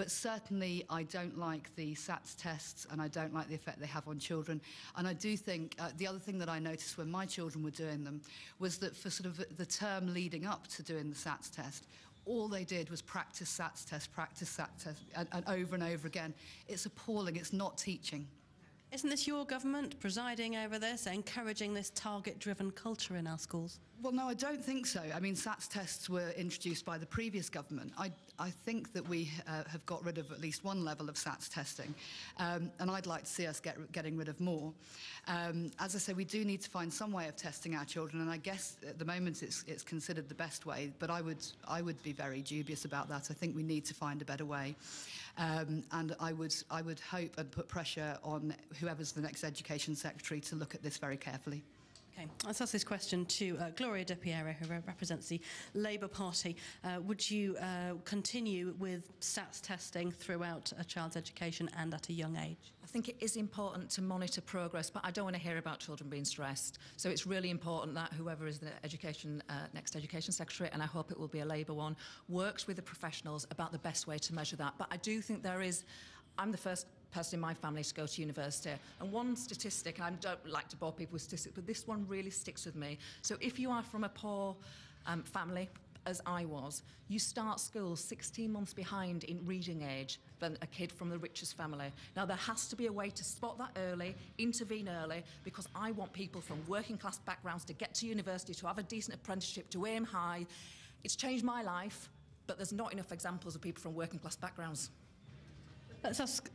But certainly I don't like the SATs tests, and I don't like the effect they have on children. And I do think the other thing that I noticed when my children were doing them was that for sort of the term leading up to doing the SATs test, all they did was practice SATs test, and over again. It's appalling. It's not teaching. Isn't this your government presiding over this, encouraging this target-driven culture in our schools? Well, no, I don't think so. I mean, SATs tests were introduced by the previous government. I think that we have got rid of at least one level of SATs testing, and I'd like to see us getting rid of more. As I say, we do need to find some way of testing our children, and I guess at the moment it's considered the best way, but I would be very dubious about that. I think we need to find a better way. And I would hope and put pressure on whoever's the next Education Secretary to look at this very carefully. Okay, let's ask this question to Gloria De Piero, who represents the Labour Party. Would you continue with SATs testing throughout a child's education and at a young age? I think it is important to monitor progress, but I don't want to hear about children being stressed. So it's really important that whoever is the next Education Secretary, and I hope it will be a Labour one, works with the professionals about the best way to measure that. But I do think I'm the first person in my family to go to university, and one statistic, and I don't like to bore people with statistics, but this one really sticks with me. So if you are from a poor family, as I was, you start school 16 months behind in reading age than a kid from the richest family. Now, there has to be a way to spot that early, intervene early, because I want people from working class backgrounds to get to university, to have a decent apprenticeship, to aim high. It's changed my life, but there's not enough examples of people from working class backgrounds. Let's ask...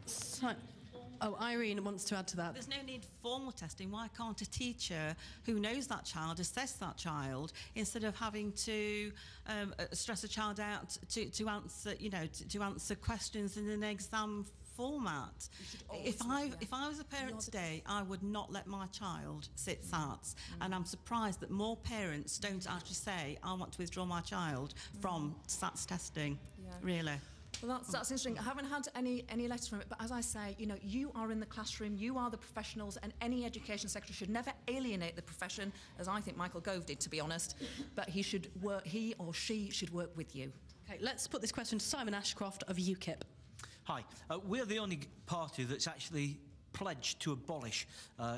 Oh, Irene wants to add to that. There's no need for formal testing. Why can't a teacher who knows that child assess that child instead of having to stress a child out to answer questions in an exam format? If I was a parent today, I would not let my child sit SATs, and I'm surprised that more parents don't actually say, I want to withdraw my child from SATs testing. Really. Well, that's interesting. I haven't had any letters from it, but as I say, you are in the classroom, you are the professionals, and any Education Secretary should never alienate the profession, as I think Michael Gove did, to be honest, but he or she should work with you. Okay, let's put this question to Simon Ashcroft of UKIP. Hi. We're the only party that's actually pledged to abolish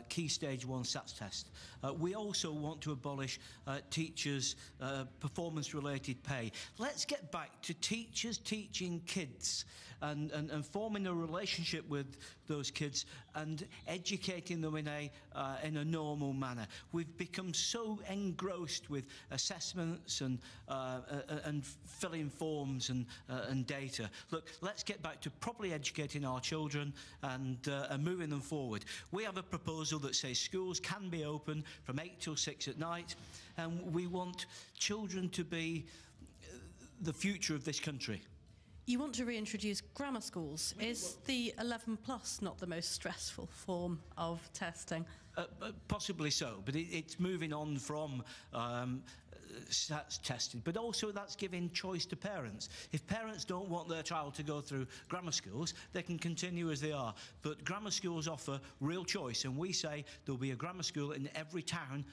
Key Stage 1 SATs test. We also want to abolish teachers' performance-related pay. Let's get back to teachers teaching kids and forming a relationship with those kids and educating them in a normal manner. We've become so engrossed with assessments and filling forms and data. Look, let's get back to properly educating our children and moving them forward. We have a proposal that says schools can be open from 8 till 6 at night, and we want children to be the future of this country. You want to reintroduce grammar schools. Is the 11 plus not the most stressful form of testing? Possibly so, but it's moving on from SATs tested, but also that's giving choice to parents. If parents don't want their child to go through grammar schools, they can continue as they are. But grammar schools offer real choice, and we say there'll be a grammar school in every town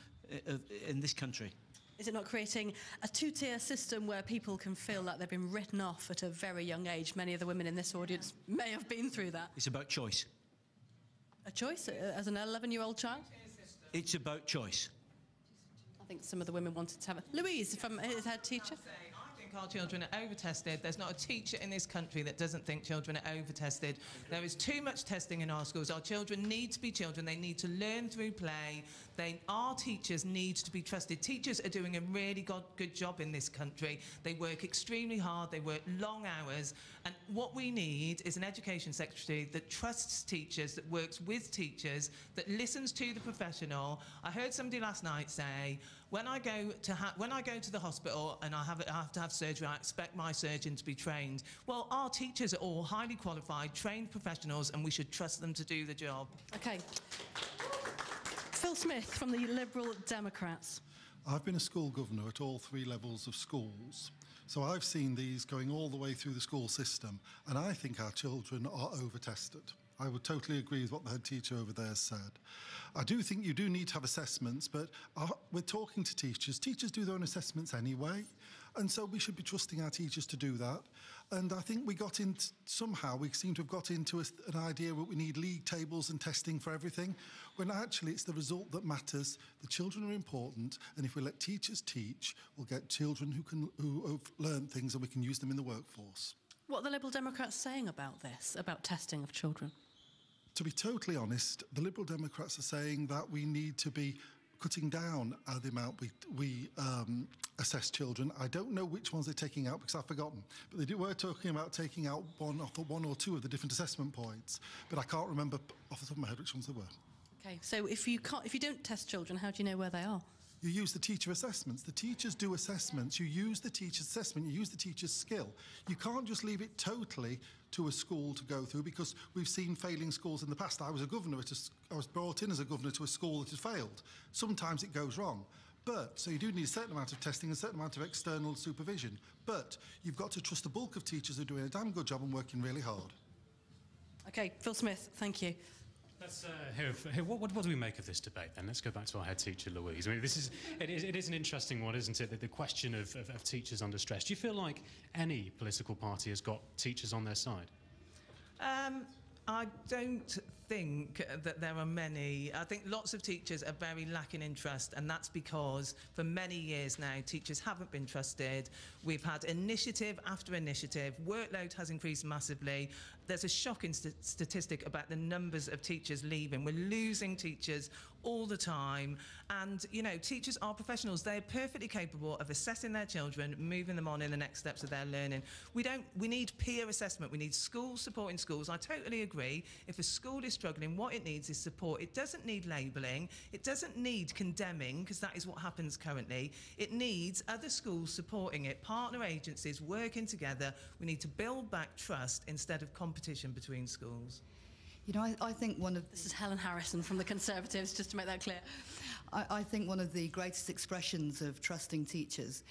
in this country. Is it not creating a two-tier system where people can feel like they've been written off at a very young age? Many of the women in this audience may have been through that. It's about choice. A choice as an 11-year-old child? It's about choice. I think some of the women wanted to have it. Louise, from his head teacher. I think our children are over-tested. There's not a teacher in this country that doesn't think children are over-tested. There is too much testing in our schools. Our children need to be children. They need to learn through play. Our teachers need to be trusted. Teachers are doing a really good job in this country. They work extremely hard. They work long hours. And what we need is an Education Secretary that trusts teachers, that works with teachers, that listens to the professional. I heard somebody last night say, when I go to the hospital and I have to have surgery, I expect my surgeon to be trained. Well, our teachers are all highly qualified, trained professionals, and we should trust them to do the job. Okay. Phil Smith from the Liberal Democrats. I've been a school governor at all 3 levels of schools. So I've seen these going all the way through the school system, and I think our children are over-tested. I would totally agree with what the head teacher over there said. I do think you do need to have assessments, but we're talking to teachers. Teachers do their own assessments anyway. And so we should be trusting our teachers to do that. And I think we seem to have got into an idea that we need league tables and testing for everything, when actually it's the result that matters. The children are important, and if we let teachers teach, we'll get children who have learned things and we can use them in the workforce. What are the Liberal Democrats saying about this, about testing of children? To be totally honest, the Liberal Democrats are saying that we need to be cutting down the amount we assess children. I don't know which ones they're taking out because I've forgotten, but they were talking about taking out one or two of the different assessment points, but I can't remember off the top of my head which ones they were. Okay, so if you don't test children, how do you know where they are? You use the teacher assessments. The teachers do assessments. You use the teacher's assessment. You use the teacher's skill. You can't just leave it totally to a school to go through, because we've seen failing schools in the past. I was brought in as a governor to a school that had failed. Sometimes it goes wrong. So you do need a certain amount of testing, a certain amount of external supervision. But you've got to trust the bulk of teachers who are doing a damn good job and working really hard. Okay, Phil Smith, thank you. Let's hear what do we make of this debate then? Let's go back to our head teacher, Louise. I mean, it is an interesting one, isn't it? The question of teachers under stress. Do you feel like any political party has got teachers on their side? I don't think that there are many. I think lots of teachers are very lacking in trust, and that's because for many years now teachers haven't been trusted. We've had initiative after initiative. Workload has increased massively. There's a shocking statistic about the numbers of teachers leaving. We're losing teachers all the time, and you know, teachers are professionals. They're perfectly capable of assessing their children, moving them on in the next steps of their learning. We need peer assessment. We need schools supporting schools. I totally agree. If a school is struggling, what it needs is support. It doesn't need labelling. It doesn't need condemning, because that is what happens currently. It needs other schools supporting it, partner agencies working together. We need to build back trust instead of competition between schools. You know, I think This is Helen Harrison from the Conservatives, just to make that clear. I think one of the greatest expressions of trusting teachers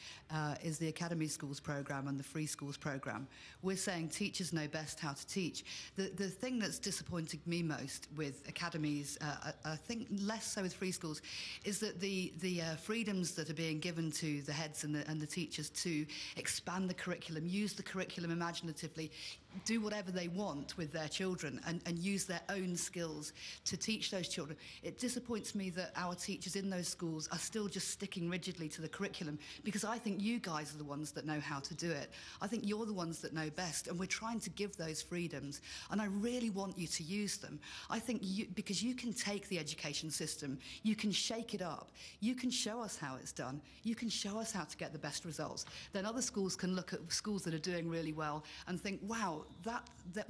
is the Academy Schools programme and the Free Schools programme. We're saying teachers know best how to teach. The thing that's disappointed me most with academies, I think less so with free schools, is that the freedoms that are being given to the heads and the teachers to expand the curriculum, use the curriculum imaginatively, do whatever they want with their children and use their own skills to teach those children. It disappoints me that our teachers in those schools are still just sticking rigidly to the curriculum, because I think you guys are the ones that know how to do it. I think you're the ones that know best, and we're trying to give those freedoms, and I really want you to use them. I think because you can take the education system, you can shake it up, you can show us how it's done, you can show us how to get the best results. Then other schools can look at schools that are doing really well and think, wow,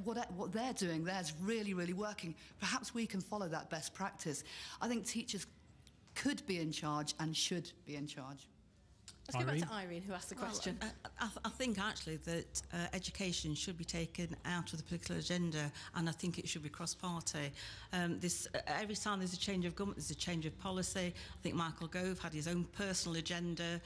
what they're doing there's really, really working. Perhaps we can follow that best practice. I think teachers could be in charge and should be in charge. Let's go back to Irene, who asked the question. I think actually that education should be taken out of the political agenda, and I think it should be cross-party. Every time there's a change of government, there's a change of policy. I think Michael Gove had his own personal agenda.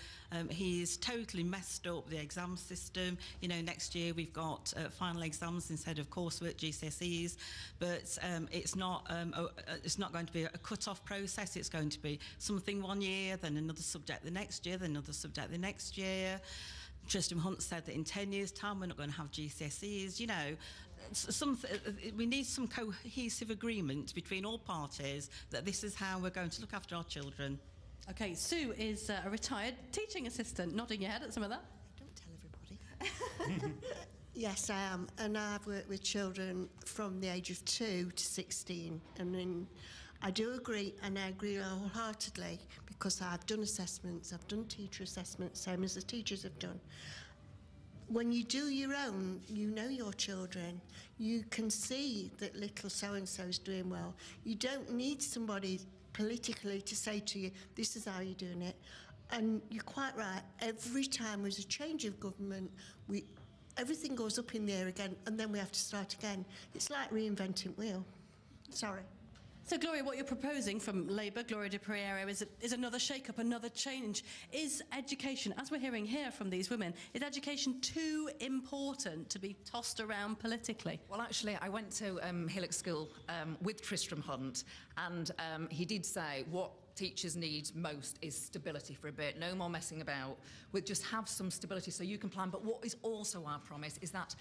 He's totally messed up the exam system. You know, next year we've got final exams instead of coursework, GCSEs, but it's not going to be a cut-off process. It's going to be something one year, then another subject the next year, then another subject the next year. Tristram Hunt said that in 10 years' time we're not going to have GCSEs. You know, we need some cohesive agreement between all parties that this is how we're going to look after our children. Okay, Sue is a retired teaching assistant. Nodding your head at some of that. Don't tell everybody. Yes, I am, and I've worked with children from the age of 2 to 16, and then I do agree, and I agree wholeheartedly, because I've done assessments, I've done teacher assessments, same as the teachers have done. When you do your own, you know your children. You can see that little so-and-so is doing well. You don't need somebody politically to say to you, this is how you're doing it. And you're quite right, every time there's a change of government, everything goes up in the air again, and then we have to start again. It's like reinventing wheel. Sorry. So, Gloria, what you're proposing from Labour, Gloria De Piero, is another shake-up, another change. Is education, as we're hearing here from these women, is education too important to be tossed around politically? Well, actually, I went to Hillock School with Tristram Hunt, and he did say what teachers need most is stability for a bit. No more messing about. We'll just have some stability so you can plan. But what is also our promise is that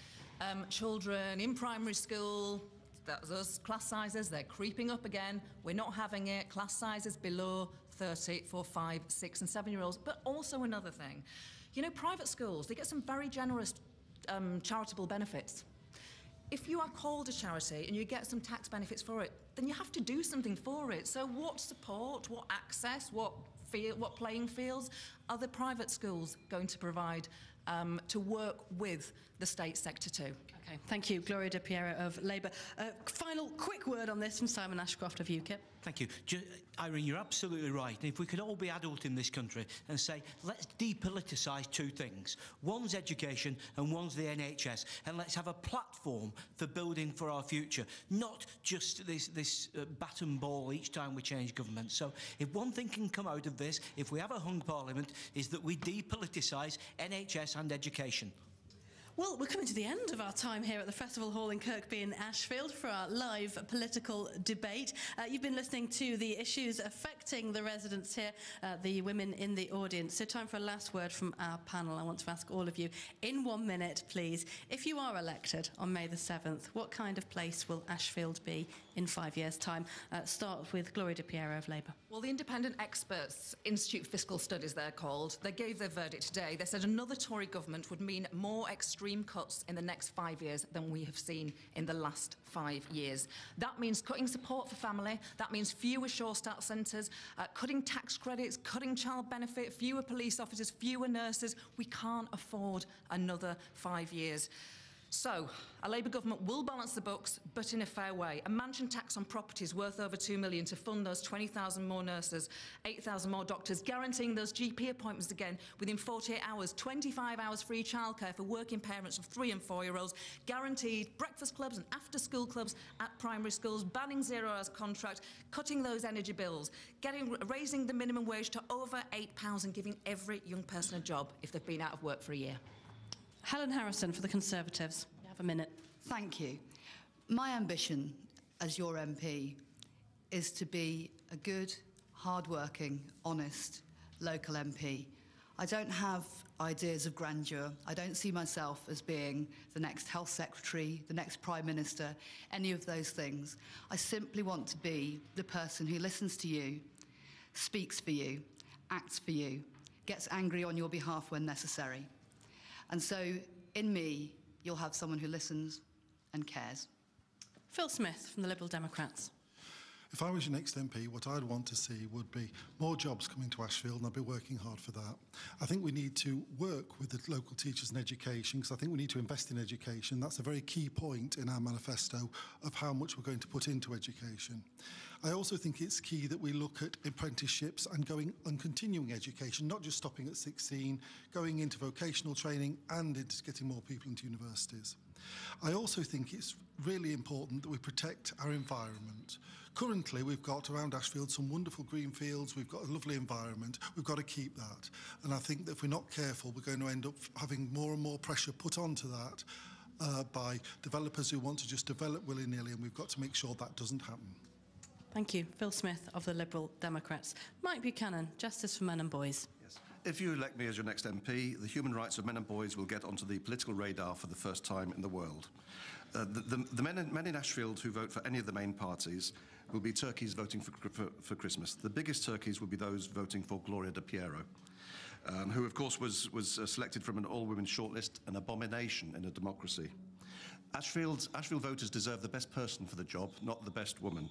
children in primary school, that's us, class sizes, they're creeping up again. We're not having it. Class sizes below 30 for 5, 6 and 7-year-olds. But also another thing, you know, private schools, they get some very generous charitable benefits. If you are called a charity and you get some tax benefits for it, then you have to do something for it. So what support, what access, what playing fields are the private schools going to provide to work with the state sector too? Okay, thank you. Gloria De Piero of Labour. Final quick word on this from Simon Ashcroft of UKIP. Thank you. Irene, you're absolutely right. And if we could all be adult in this country and say, let's depoliticise two things. One's education and one's the NHS. And let's have a platform for building for our future, not just this bat and ball each time we change government. So if one thing can come out of this, if we have a hung parliament, is that we depoliticise NHS and education. Well, we're coming to the end of our time here at the Festival Hall in Kirkby in Ashfield for our live political debate. You've been listening to the issues affecting the residents here, the women in the audience. So time for a last word from our panel. I want to ask all of you, in 1 minute, please, if you are elected on May the 7th, what kind of place will Ashfield be in 5 years' time? Start with Gloria De Piero of Labour. Well, the independent experts, Institute for Fiscal Studies they're called, they gave their verdict today. They said another Tory government would mean more extreme cuts in the next 5 years than we have seen in the last 5 years. That means cutting support for family, that means fewer Sure Start centres, cutting tax credits, cutting child benefit, fewer police officers, fewer nurses. We can't afford another 5 years. So, a Labour government will balance the books, but in a fair way. A mansion tax on properties worth over £2 million to fund those 20,000 more nurses, 8,000 more doctors, guaranteeing those GP appointments again within 48 hours, 25 hours free childcare for working parents of 3 and 4-year-olds, guaranteed breakfast clubs and after-school clubs at primary schools, banning 0 hours contract, cutting those energy bills, raising the minimum wage to over £8 and giving every young person a job if they've been out of work for a year. Helen Harrison for the Conservatives. You have a minute. Thank you. My ambition as your MP is to be a good, hard-working, honest local MP. I don't have ideas of grandeur. I don't see myself as being the next Health Secretary, the next Prime Minister, any of those things. I simply want to be the person who listens to you, speaks for you, acts for you, gets angry on your behalf when necessary. And so, in me, you'll have someone who listens and cares. Phil Smith from the Liberal Democrats. If I was your next MP, what I'd want to see would be more jobs coming to Ashfield, and I'd be working hard for that. I think we need to work with the local teachers in education, because I think we need to invest in education. That's a very key point in our manifesto of how much we're going to put into education. I also think it's key that we look at apprenticeships and going and continuing education, not just stopping at 16, going into vocational training and into getting more people into universities. I also think it's really important that we protect our environment. Currently, we've got around Ashfield some wonderful green fields, we've got a lovely environment, we've got to keep that. And I think that if we're not careful, we're going to end up having more and more pressure put onto that by developers who want to just develop willy-nilly, and we've got to make sure that doesn't happen. Thank you. Phil Smith of the Liberal Democrats. Mike Buchanan, Justice for Men and Boys. Yes. If you elect me as your next MP, the human rights of men and boys will get onto the political radar for the first time in the world. The men in Ashfield who vote for any of the main parties will be turkeys voting for Christmas. The biggest turkeys will be those voting for Gloria De Piero, who, of course, was selected from an all-women shortlist, an abomination in a democracy. Ashfield voters deserve the best person for the job, not the best woman.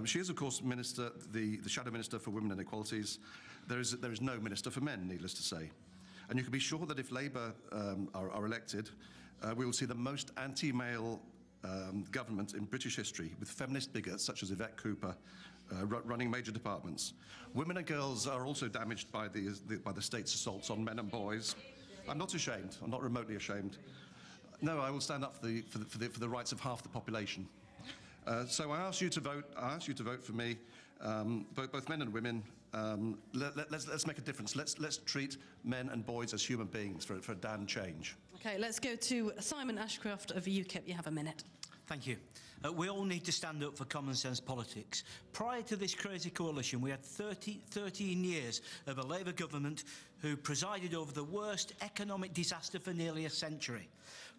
She is, of course, Minister, the Shadow Minister for Women and Equalities. There is no Minister for Men, needless to say. And you can be sure that if Labour are elected, we will see the most anti-male government in British history, with feminist bigots such as Yvette Cooper running major departments. Women and girls are also damaged by the state's assaults on men and boys. I'm not ashamed. I'm not remotely ashamed. No, I will stand up for the rights of half the population. So I ask you to vote. I ask you to vote for me, both men and women. Let's make a difference. Let's treat men and boys as human beings for a damn change. Okay, let's go to Simon Ashcroft of UKIP. You have a minute. Thank you. We all need to stand up for common sense politics. Prior to this crazy coalition, we had 13 years of a Labour government who presided over the worst economic disaster for nearly a century.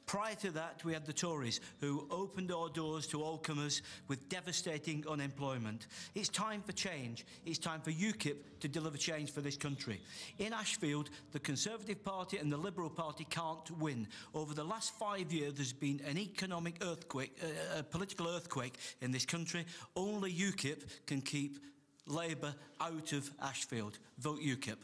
Prior to that, we had the Tories, who opened our doors to all comers with devastating unemployment. It's time for change. It's time for UKIP to deliver change for this country. In Ashfield, the Conservative Party and the Liberal Party can't win. Over the last 5 years, there's been an economic earthquake, a political earthquake in this country. Only UKIP can keep Labour out of Ashfield. Vote UKIP.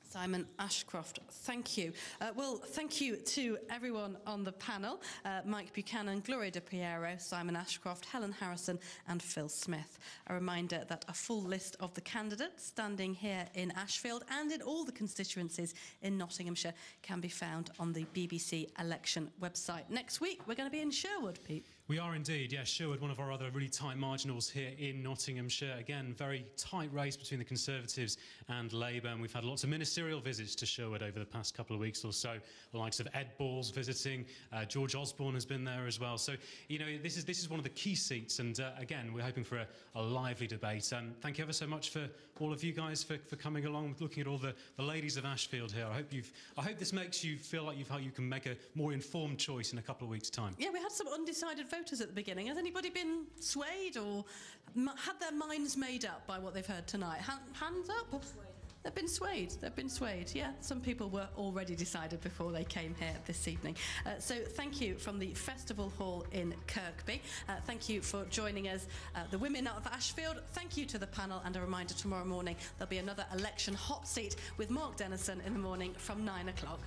Simon Ashcroft, thank you. Well, thank you to everyone on the panel. Mike Buchanan, Gloria De Piero, Simon Ashcroft, Helen Harrison and Phil Smith. A reminder that a full list of the candidates standing here in Ashfield and in all the constituencies in Nottinghamshire can be found on the BBC election website. Next week, we're going to be in Sherwood, Pete. We are indeed, yes. Sherwood, one of our other really tight marginals here in Nottinghamshire. Again, very tight race between the Conservatives and Labour, and we've had lots of ministerial visits to Sherwood over the past couple of weeks or so. The likes of Ed Balls visiting, George Osborne has been there as well. So, you know, this is one of the key seats, and again, we're hoping for a lively debate. Thank you ever so much for all of you guys for coming along, looking at all the ladies of Ashfield here. I hope this makes you feel like you can make a more informed choice in a couple of weeks' time. Yeah, we had some undecided voters at the beginning. Has anybody been swayed or had their minds made up by what they've heard tonight? Hands up? They've been swayed. They've been swayed. Yeah, some people were already decided before they came here this evening. So thank you from the Festival Hall in Kirkby. Thank you for joining us, the women of Ashfield. Thank you to the panel, and a reminder, tomorrow morning there'll be another election hot seat with Mark Dennison in the morning from 9 o'clock.